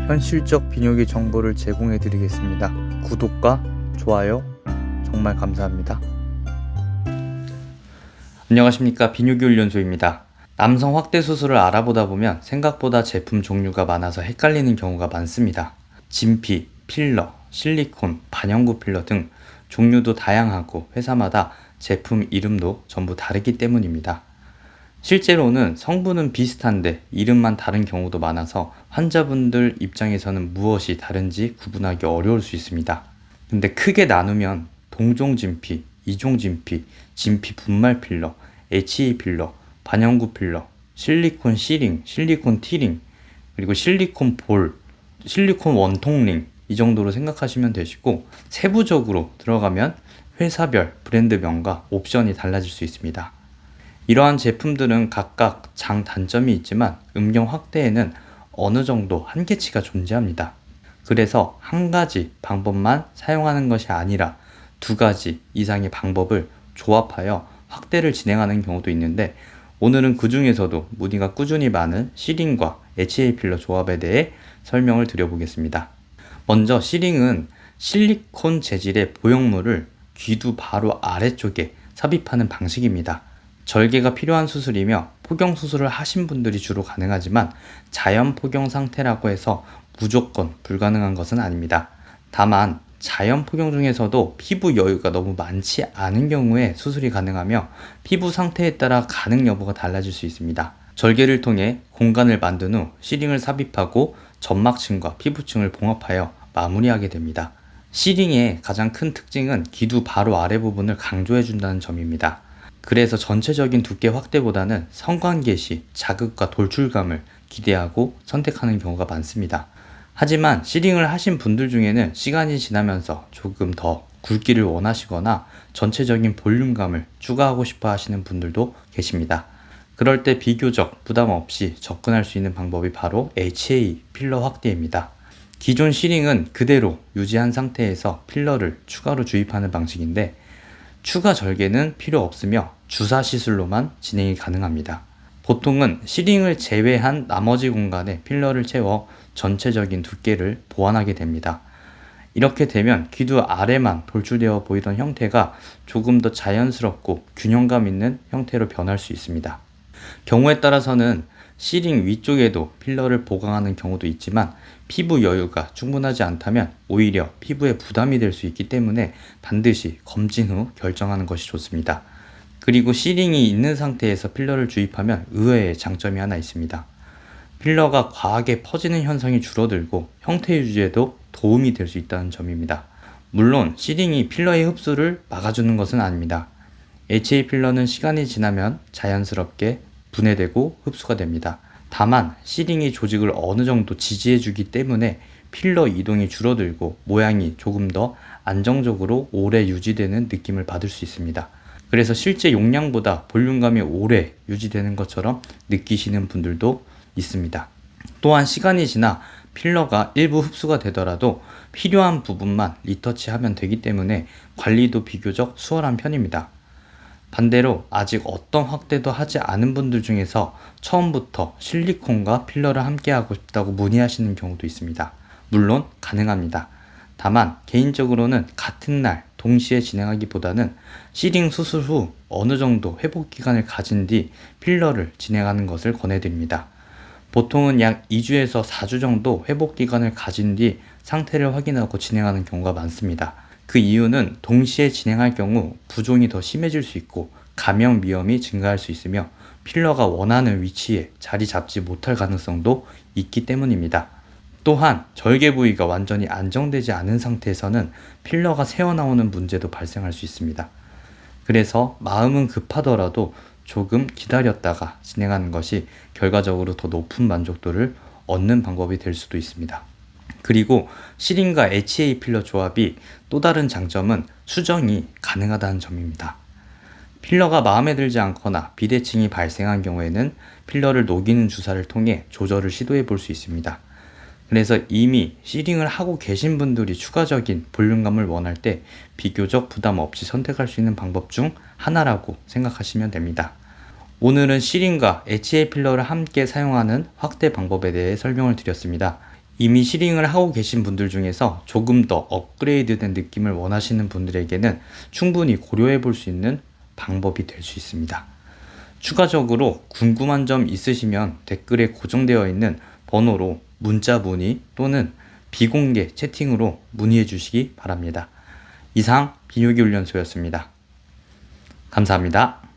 현실적 비뇨기 정보를 제공해 드리겠습니다. 구독과 좋아요 정말 감사합니다. 안녕하십니까, 비뇨기 훈련소입니다. 남성 확대 수술을 알아보다 보면 생각보다 제품 종류가 많아서 헷갈리는 경우가 많습니다. 진피, 필러, 실리콘, 반영구 필러 등 종류도 다양하고 회사마다 제품 이름도 전부 다르기 때문입니다. 실제로는 성분은 비슷한데 이름만 다른 경우도 많아서 환자분들 입장에서는 무엇이 다른지 구분하기 어려울 수 있습니다. 근데 크게 나누면 동종 진피, 이종 진피, 진피 분말 필러, HA 필러, 반영구 필러, 실리콘 C링, 실리콘 T링, 그리고 실리콘 볼, 실리콘 원통링, 이 정도로 생각하시면 되시고, 세부적으로 들어가면 회사별 브랜드명과 옵션이 달라질 수 있습니다. 이러한 제품들은 각각 장단점이 있지만 음경 확대에는 어느 정도 한계치가 존재합니다. 그래서 한 가지 방법만 사용하는 것이 아니라 두 가지 이상의 방법을 조합하여 확대를 진행하는 경우도 있는데, 오늘은 그 중에서도 문의가 꾸준히 많은 C링과 HA 필러 조합에 대해 설명을 드려보겠습니다. 먼저 C링은 실리콘 재질의 보형물을 귀두 바로 아래쪽에 삽입하는 방식입니다. 절개가 필요한 수술이며 포경 수술을 하신 분들이 주로 가능하지만 자연 포경 상태라고 해서 무조건 불가능한 것은 아닙니다. 다만 자연 포경 중에서도 피부 여유가 너무 많지 않은 경우에 수술이 가능하며 피부 상태에 따라 가능 여부가 달라질 수 있습니다. 절개를 통해 공간을 만든 후 C링을 삽입하고 점막층과 피부층을 봉합하여 마무리하게 됩니다. C링의 가장 큰 특징은 기두 바로 아래 부분을 강조해 준다는 점입니다. 그래서 전체적인 두께 확대보다는 성관계 시 자극과 돌출감을 기대하고 선택하는 경우가 많습니다. 하지만 C링을 하신 분들 중에는 시간이 지나면서 조금 더 굵기를 원하시거나 전체적인 볼륨감을 추가하고 싶어 하시는 분들도 계십니다. 그럴 때 비교적 부담 없이 접근할 수 있는 방법이 바로 HA 필러 확대입니다. 기존 C링은 그대로 유지한 상태에서 필러를 추가로 주입하는 방식인데, 추가 절개는 필요 없으며 주사 시술로만 진행이 가능합니다. 보통은 C링을 제외한 나머지 공간에 필러를 채워 전체적인 두께를 보완하게 됩니다. 이렇게 되면 귀두 아래만 돌출되어 보이던 형태가 조금 더 자연스럽고 균형감 있는 형태로 변할 수 있습니다. 경우에 따라서는 C링 위쪽에도 필러를 보강하는 경우도 있지만 피부 여유가 충분하지 않다면 오히려 피부에 부담이 될 수 있기 때문에 반드시 검진 후 결정하는 것이 좋습니다. 그리고 C링이 있는 상태에서 필러를 주입하면 의외의 장점이 하나 있습니다. 필러가 과하게 퍼지는 현상이 줄어들고 형태 유지에도 도움이 될 수 있다는 점입니다. 물론 C링이 필러의 흡수를 막아주는 것은 아닙니다. HA 필러는 시간이 지나면 자연스럽게 분해되고 흡수가 됩니다. 다만 C링이 조직을 어느 정도 지지해주기 때문에 필러 이동이 줄어들고 모양이 조금 더 안정적으로 오래 유지되는 느낌을 받을 수 있습니다. 그래서 실제 용량보다 볼륨감이 오래 유지되는 것처럼 느끼시는 분들도 있습니다. 또한 시간이 지나 필러가 일부 흡수가 되더라도 필요한 부분만 리터치하면 되기 때문에 관리도 비교적 수월한 편입니다. 반대로 아직 어떤 확대도 하지 않은 분들 중에서 처음부터 실리콘과 필러를 함께 하고 싶다고 문의하시는 경우도 있습니다. 물론 가능합니다. 다만 개인적으로는 같은 날 동시에 진행하기보다는 C링 수술 후 어느 정도 회복 기간을 가진 뒤 필러를 진행하는 것을 권해드립니다. 보통은 약 2주에서 4주 정도 회복 기간을 가진 뒤 상태를 확인하고 진행하는 경우가 많습니다. 그 이유는 동시에 진행할 경우 부종이 더 심해질 수 있고 감염 위험이 증가할 수 있으며 필러가 원하는 위치에 자리 잡지 못할 가능성도 있기 때문입니다. 또한 절개 부위가 완전히 안정되지 않은 상태에서는 필러가 새어나오는 문제도 발생할 수 있습니다. 그래서 마음은 급하더라도 조금 기다렸다가 진행하는 것이 결과적으로 더 높은 만족도를 얻는 방법이 될 수도 있습니다. 그리고 C링과 HA 필러 조합이 또 다른 장점은 수정이 가능하다는 점입니다. 필러가 마음에 들지 않거나 비대칭이 발생한 경우에는 필러를 녹이는 주사를 통해 조절을 시도해 볼 수 있습니다. 그래서 이미 C링을 하고 계신 분들이 추가적인 볼륨감을 원할 때 비교적 부담 없이 선택할 수 있는 방법 중 하나라고 생각하시면 됩니다. 오늘은 C링과 HA 필러를 함께 사용하는 확대 방법에 대해 설명을 드렸습니다. 이미 시링을 하고 계신 분들 중에서 조금 더 업그레이드된 느낌을 원하시는 분들에게는 충분히 고려해 볼 수 있는 방법이 될 수 있습니다. 추가적으로 궁금한 점 있으시면 댓글에 고정되어 있는 번호로 문자 문의 또는 비공개 채팅으로 문의해 주시기 바랍니다. 이상 비뇨기 훈련소였습니다. 감사합니다.